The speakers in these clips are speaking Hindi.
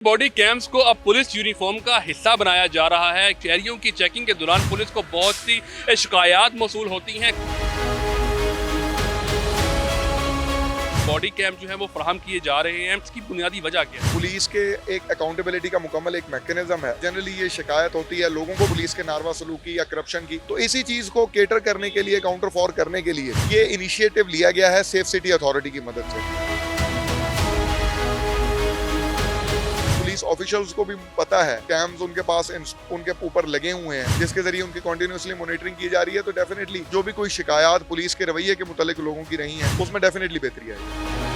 बॉडी कैम्स को अब पुलिस यूनिफॉर्म का हिस्सा बनाया जा रहा है। शहरियों की चेकिंग के दौरान पुलिस को बहुत सी शिकायत मौसूल होती हैं। बॉडी कैम जो है वो फराहम किए जा रहे हैं, इसकी बुनियादी वजह क्या है? पुलिस के एक अकाउंटेबिलिटी का मुकम्मल एक मैकेनिज्म है। जनरली ये शिकायत होती है लोगों को पुलिस के नारवा सलूकी या करप्शन की, तो इसी चीज को केटर करने के लिए, काउंटर फॉर करने के लिए ये इनिशिएटिव लिया गया है सेफ सिटी अथॉरिटी की मदद से। पुलिस ऑफिशियल्स को भी पता है कैम्स उनके पास उनके ऊपर लगे हुए हैं, जिसके जरिए उनकी कंटिन्यूअसली मॉनिटरिंग की जा रही है। तो डेफिनेटली जो भी कोई शिकायत पुलिस के रवैये के मुतालिक लोगों की रही है, उसमें डेफिनेटली बेहतरी आएगी।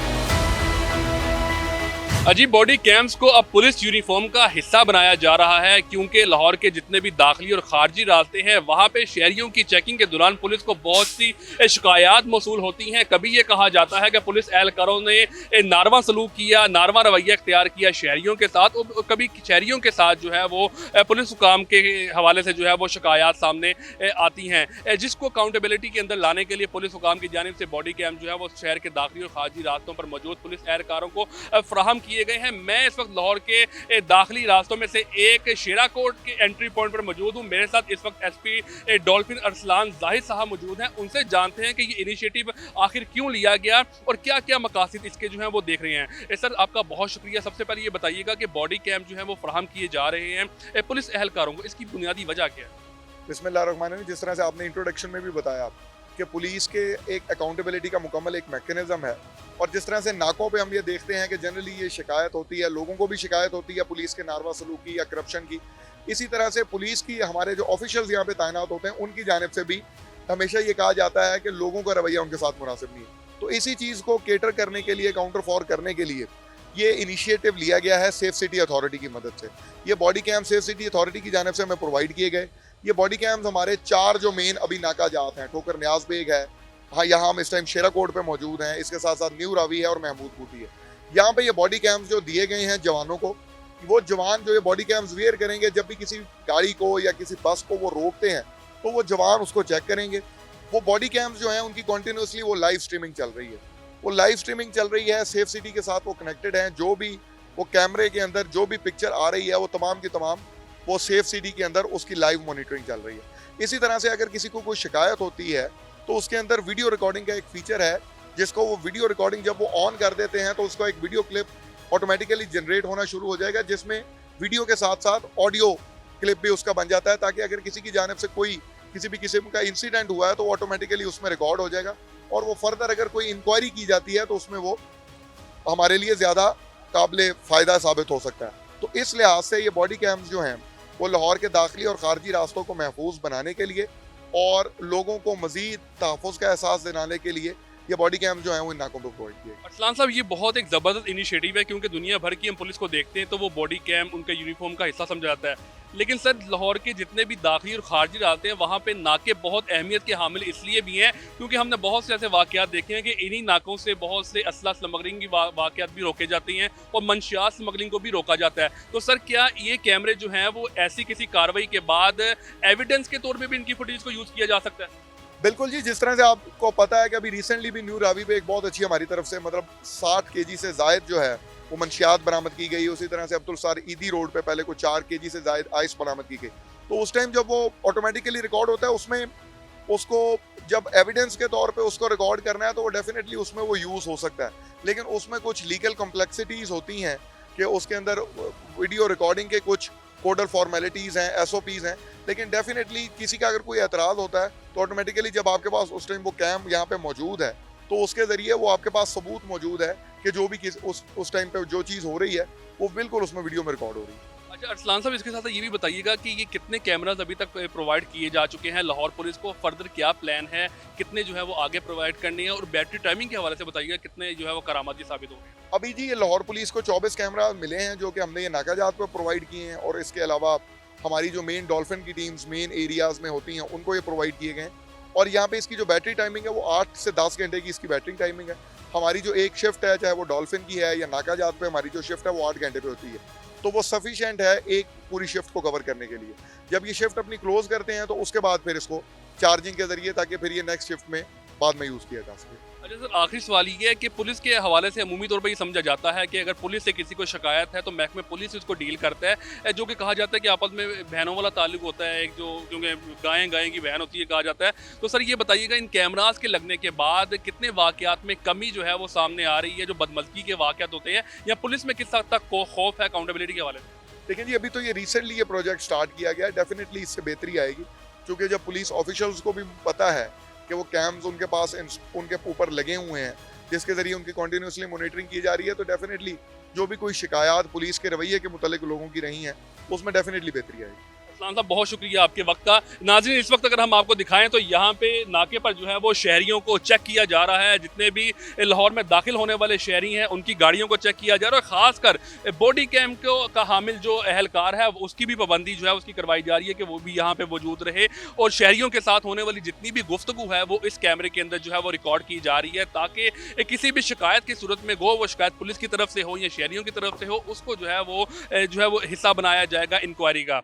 अजीब बॉडी कैम्स को अब पुलिस यूनिफॉर्म का हिस्सा बनाया जा रहा है, क्योंकि लाहौर के जितने भी दाखिली और खारजी रास्ते हैं वहाँ पे शहरियों की चेकिंग के दौरान पुलिस को बहुत सी शिकायत मौसूल होती हैं। कभी ये कहा जाता है कि पुलिस एहलकारों ने नारवा सलूक किया, नारवा रवैया इख्तियार किया शहरियों के साथ, और कभी शहरियों के साथ जो है वो पुलिस हुकाम के हवाले से जो है वो शिकायत सामने आती हैं, जिसको अकाउंटेबिलिटी के अंदर लाने के लिए पुलिस हुकाम की जानिब से बॉडी कैम जो है वो शहर के दाखिली और खारजी रास्तों पर मौजूद पुलिस एहलकारों को फराहम किए गए हैं। मैं इस वक्त लाहौर के दाखिली रास्तों में से एक शेरा कोट के एंट्री पॉइंट पर मौजूद हूं। मेरे साथ इस वक्त एसपी डॉल्फिन अरसलान जाहिद साहब मौजूद हैं। उनसे जानते हैं कि ये इनिशिएटिव आखिर क्यों लिया गया और क्या क्या मकासद इसके जो हैं वो देख रहे हैं। सर, आपका बहुत शुक्रिया। सबसे पहले ये बताइएगा कि बॉडी कैम जो है वो फराहम किए जा रहे हैं पुलिस एहलकारों को, इसकी बुनियादी वजह क्या है? बिस्मिल्लाहिर्रहमानिर्रहीम। जिस तरह से आपने इंट्रोडक्शन में भी बताया कि पुलिस के एक अकाउंटेबिलिटी का मुकम्मल एक मैकेनिज्म है, और जिस तरह से नाकों पे हम ये देखते हैं कि जनरली ये शिकायत होती है, लोगों को भी शिकायत होती है पुलिस के नारवा सलूकी या करप्शन की, इसी तरह से पुलिस की हमारे जो ऑफिशियल्स यहाँ पे तैनात होते हैं उनकी जानिब से भी हमेशा ये कहा जाता है कि लोगों का रवैया उनके साथ मुनासिब नहीं है। तो इसी चीज़ को केटर करने के लिए, काउंटर फॉर करने के लिए ये इनिशिएटिव लिया गया है सेफ सिटी अथॉरिटी की मदद से। ये body cam safe city authority की जानिब से हमें प्रोवाइड किए गए। ये बॉडी कैम्स हमारे 4 जो मेन अभी नाका जात हैं, ठोकर न्याज बेग है, हाँ यहाँ हम इस टाइम शेरा कोट पे मौजूद हैं, इसके साथ साथ न्यू रावी है और महमूद बूटी है। यहाँ पे ये बॉडी कैम्स जो दिए गए हैं जवानों को, वो जवान जो ये बॉडी कैम्स वेयर करेंगे, जब भी किसी गाड़ी को या किसी बस को वो रोकते हैं तो वो जवान उसको चेक करेंगे। वो बॉडी कैम्स जो हैं उनकी कंटिन्यूसली वो लाइव स्ट्रीमिंग चल रही है। वो लाइव स्ट्रीमिंग चल रही है, सेफ सिटी के साथ वो कनेक्टेड हैं। जो भी वो कैमरे के अंदर जो भी पिक्चर आ रही है वो तमाम की तमाम वो सेफ सिटी के अंदर उसकी लाइव मॉनिटरिंग चल रही है। इसी तरह से अगर किसी को कोई शिकायत होती है तो उसके अंदर वीडियो रिकॉर्डिंग का एक फीचर है, जिसको वो वीडियो रिकॉर्डिंग जब वो ऑन कर देते हैं तो उसका एक वीडियो क्लिप ऑटोमेटिकली जनरेट होना शुरू हो जाएगा, जिसमें वीडियो के साथ साथ ऑडियो क्लिप भी उसका बन जाता है, ताकि अगर किसी की जानिब से कोई किसी भी किस्म का इंसिडेंट हुआ है तो ऑटोमेटिकली उसमें रिकॉर्ड हो जाएगा, और वो फर्दर अगर कोई इंक्वायरी की जाती है तो उसमें वो हमारे लिए ज़्यादा काबिल फ़ायदा साबित हो सकता है। तो इस लिहाज से ये बॉडी कैम्स जो हैं वो लाहौर के दाखिली और खारजी रास्तों को महफूज बनाने के लिए और लोगों को मजीद तहफ़्फ़ुज़ का एहसास दिलाने के लिए ये बॉडी कैम जो है वो इन नाकों पर प्रोवाइड किए। अरसलान साहब, ये बहुत एक ज़बरदस्त इनिशिएटिव है, क्योंकि दुनिया भर की हम पुलिस को देखते हैं तो वो बॉडी कैम उनका यूनिफॉर्म का हिस्सा समझा जाता है। लेकिन सर, लाहौर के जितने भी दाखिली और खारजी रास्ते हैं वहाँ पे नाके बहुत अहमियत के हामिल इसलिए भी हैं क्योंकि हमने बहुत से ऐसे वाक़यात देखे हैं कि इन्हीं नाकों से बहुत से असला स्मगलिंग की वाक़यात भी रोके जाते हैं और मंशियात स्मगलिंग को भी रोका जाता है। तो सर, क्या ये कैमरे जो हैं वो ऐसी किसी कार्रवाई के बाद एविडेंस के तौर पर भी इनकी फुटेज को यूज़ किया जा सकता है? बिल्कुल जी। जिस तरह से आपको पता है कि अभी रिसेंटली भी न्यू रावी पे एक बहुत अच्छी हमारी तरफ से 60 केजी से जायद जो है वो मंशियात बरामद की गई। उसी तरह से अब्दुल सार ईदी रोड पे पहले कुछ 4 केजी से जायद आइस बरामद की गई। तो उस टाइम जब वो ऑटोमेटिकली रिकॉर्ड होता है, उसमें उसको जब एविडेंस के तौर पे उसको रिकॉर्ड करना है तो वो डेफिनेटली उसमें वो यूज़ हो सकता है। लेकिन उसमें कुछ लीगल कॉम्प्लेक्सिटीज़ होती हैं कि उसके अंदर वीडियो रिकॉर्डिंग के कुछ कोडल फॉर्मेलिटीज़ हैं, SOPs हैं। लेकिन डेफिनेटली किसी का अगर कोई एतराज़ होता है तो ऑटोमेटिकली जब आपके पास उस टाइम वो कैम यहाँ पे मौजूद है तो उसके ज़रिए वो आपके पास सबूत मौजूद है कि जो भी उस टाइम पे जो चीज़ हो रही है वो बिल्कुल उसमें वीडियो में रिकॉर्ड हो रही है। अच्छा अरसलान साहब, इसके साथ ये भी बताइएगा कि ये कितने कैमराज अभी तक प्रोवाइड किए जा चुके हैं लाहौर पुलिस को, फर्दर क्या प्लान है, कितने जो है वो आगे प्रोवाइड करने हैं, और बैटरी टाइमिंग के हवाले से बताइएगा कितने जो है वो करामाती साबित हो रहे हैं? अभी जी ये लाहौर पुलिस को 24 कैमरा मिले हैं जो कि हमने ये नाकाजात पर प्रोवाइड किए हैं, और इसके अलावा हमारी जो मेन डॉल्फिन की टीम्स मेन एरियाज़ में होती हैं उनको ये प्रोवाइड किए गए हैं। और यहाँ पे इसकी जो बैटरी टाइमिंग है वो 8 से 10 घंटे की इसकी बैटरी टाइमिंग है। हमारी जो एक शिफ्ट है, चाहे वो डॉल्फिन की है या नाकाजात पे, हमारी जो शिफ्ट है वो 8 घंटे पे होती है। तो वो सफिशिएंट है एक पूरी शिफ्ट को कवर करने के लिए। जब ये शिफ्ट अपनी क्लोज करते हैं तो उसके बाद फिर इसको चार्जिंग के जरिए, ताकि फिर ये नेक्स्ट शिफ्ट में बाद में यूज़ किया जा सके। अच्छा सर, आखिरी सवाल ये है कि पुलिस के हवाले से अमूमी तौर पर ये समझा जाता है कि अगर पुलिस से किसी को शिकायत है तो महकमे पुलिस उसको डील करता है, जो कि कहा जाता है कि आपस में बहनों वाला ताल्लुक होता है, एक जो क्योंकि गायें गायें की बहन होती है कहा जाता है। तो सर ये बताइएगा, इन कैमरास के लगने के बाद कितने वाकयात में कमी जो है वो सामने आ रही है, जो बदमज़गी के वाकयात होते हैं, या पुलिस में किस हद तक खौफ है अकाउंटेबिलिटी के हवाले से? लेकिन जी अभी तो ये रिसेंटली ये प्रोजेक्ट स्टार्ट किया गया है, डेफिनेटली इससे बेहतरी आएगी, क्योंकि जब पुलिस ऑफिशियल्स को भी पता है कि वो कैम्स उनके पास उनके ऊपर लगे हुए हैं, जिसके जरिए उनकी कॉन्टिन्यूसली मॉनिटरिंग की जा रही है, तो डेफिनेटली जो भी कोई शिकायत पुलिस के रवैये के मुतालिक लोगों की रही हैं, उसमें डेफिनेटली बेहतरी आएगी। अरसलान साहब, बहुत शुक्रिया आपके वक्त का। नाज़रीन, इस वक्त अगर हम आपको दिखाएं तो यहाँ पे नाके पर जो है वो शहरियों को चेक किया जा रहा है। जितने भी लाहौर में दाखिल होने वाले शहरी हैं उनकी गाड़ियों को चेक किया जा रहा है, और ख़ासकर बॉडी कैम का हामिल जो एहलकार है उसकी भी पाबंदी जो है उसकी करवाई जा रही है कि वो भी यहाँ पे मौजूद रहे, और शहरियों के साथ होने वाली जितनी भी गुफ्तगू है वो इस कैमरे के अंदर जो है वो रिकॉर्ड की जा रही है, ताकि किसी भी शिकायत की सूरत में वो शिकायत पुलिस की तरफ से हो या शहरियों की तरफ से हो, उसको जो है वो हिस्सा बनाया जाएगा इंक्वायरी का।